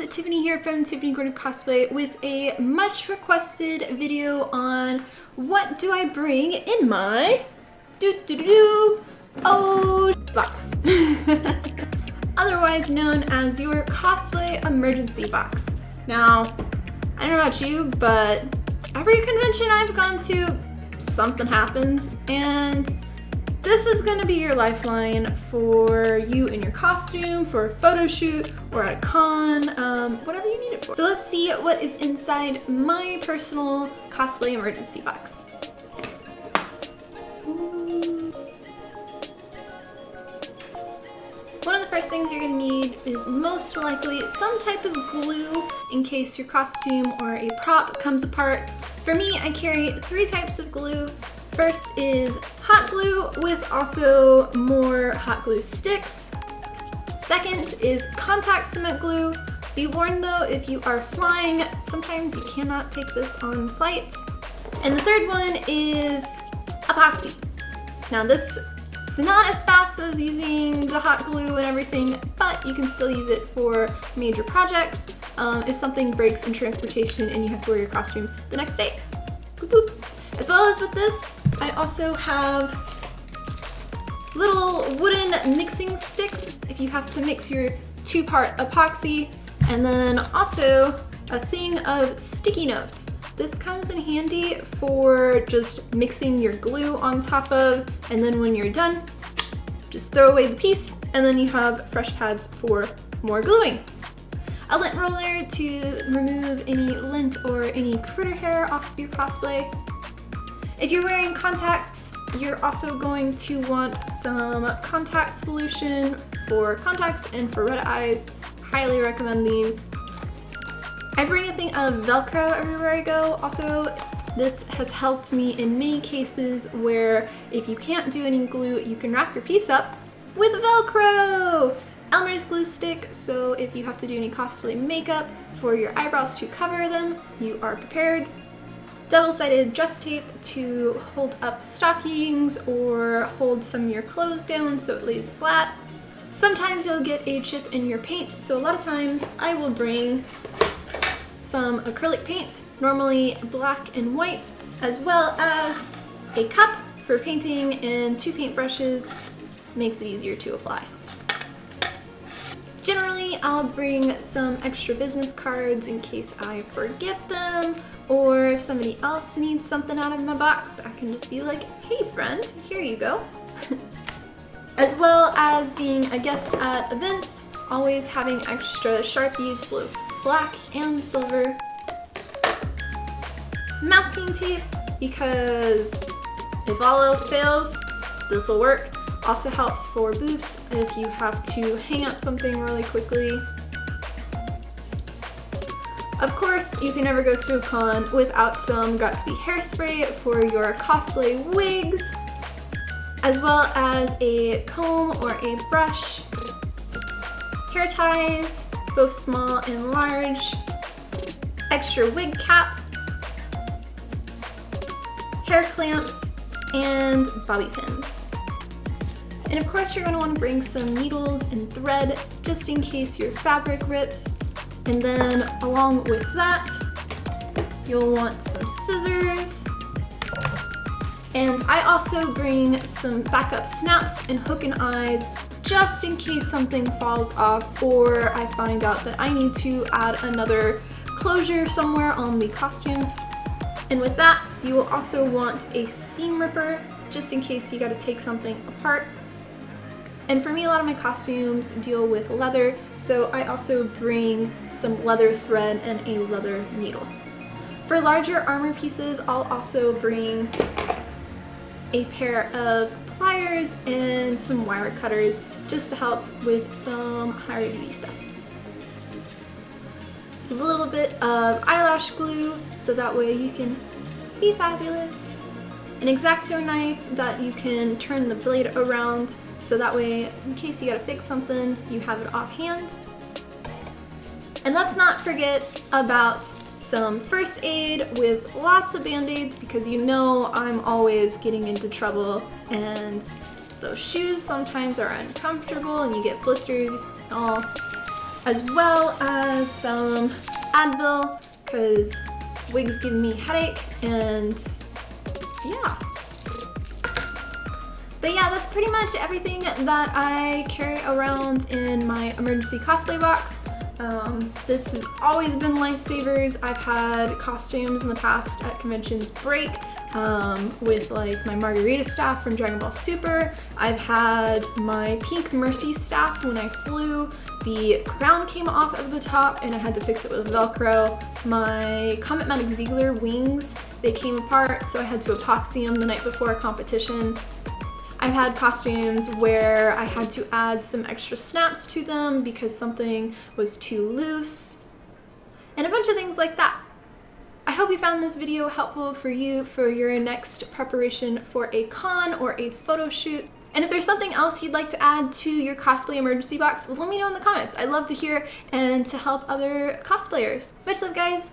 Tiffany here from Tiffany Gordon Cosplay with a much requested video on what do I bring in my box. Otherwise known as your cosplay emergency box. Now, I don't know about you, but every convention I've gone to, something happens, and this is gonna be your lifeline for you in your costume, for a photo shoot, or at a con, whatever you need it for. So let's see what is inside my personal cosplay emergency box. One of the first things you're gonna need is most likely some type of glue in case your costume or a prop comes apart. For me, I carry 3 types of glue. First is hot glue with also more hot glue sticks. Second is contact cement glue. Be warned though, if you are flying, sometimes you cannot take this on flights. And the third one is epoxy. Now this is not as fast as using the hot glue and everything, but you can still use it for major projects. If something breaks in transportation and you have to wear your costume the next day. Boop, boop. As well as with this, I also have little wooden mixing sticks if you have to mix your 2-part epoxy, and then also a thing of sticky notes. This comes in handy for just mixing your glue on top of, and then when you're done, just throw away the piece, and then you have fresh pads for more gluing. A lint roller to remove any lint or any critter hair off of your cosplay. If you're wearing contacts, you're also going to want some contact solution for contacts and for red eyes. Highly recommend these. I bring a thing of Velcro everywhere I go. Also, this has helped me in many cases where if you can't do any glue, you can wrap your piece up with Velcro! Elmer's glue stick, so if you have to do any cosplay makeup for your eyebrows to cover them, you are prepared. Double-sided dress tape to hold up stockings or hold some of your clothes down so it lays flat. Sometimes you'll get a chip in your paint, so a lot of times I will bring some acrylic paint, normally black and white, as well as a cup for painting and 2 paintbrushes. Makes it easier to apply. Generally, I'll bring some extra business cards in case I forget them, or if somebody else needs something out of my box, I can just be like, hey friend, here you go. As well as being a guest at events, always having extra Sharpies, both black and silver. Masking tape, because if all else fails, this will work. Also helps for booths if you have to hang up something really quickly. Of course, you can never go to a con without some Got2b hairspray for your cosplay wigs, as well as a comb or a brush, hair ties, both small and large, extra wig cap, hair clamps, and bobby pins. And of course, you're going to want to bring some needles and thread just in case your fabric rips. And then along with that, you'll want some scissors. And I also bring some backup snaps and hook and eyes just in case something falls off or I find out that I need to add another closure somewhere on the costume. And with that, you will also want a seam ripper just in case you got to take something apart. And for me, a lot of my costumes deal with leather, so I also bring some leather thread and a leather needle. For larger armor pieces, I'll also bring a pair of pliers and some wire cutters just to help with some higher duty stuff. A little bit of eyelash glue so that way you can be fabulous. An X-Acto knife that you can turn the blade around so that way in case you gotta fix something, you have it offhand. And let's not forget about some first aid with lots of band-aids because you know I'm always getting into trouble and those shoes sometimes are uncomfortable and you get blisters and all. as well as some Advil, because wigs give me headache, and yeah. But yeah, that's pretty much everything that I carry around in my emergency cosplay box. This has always been lifesavers. I've had costumes in the past at conventions break with like my Margarita staff from Dragon Ball Super. I've had my Pink Mercy staff when I flew. The crown came off of the top and I had to fix it with Velcro. My Comet Medic Ziegler wings, they came apart, so I had to epoxy them the night before a competition. I've had costumes where I had to add some extra snaps to them because something was too loose, and a bunch of things like that. I hope you found this video helpful for you for your next preparation for a con or a photo shoot. And if there's something else you'd like to add to your cosplay emergency box, let me know in the comments. I'd love to hear and to help other cosplayers. Much love, guys!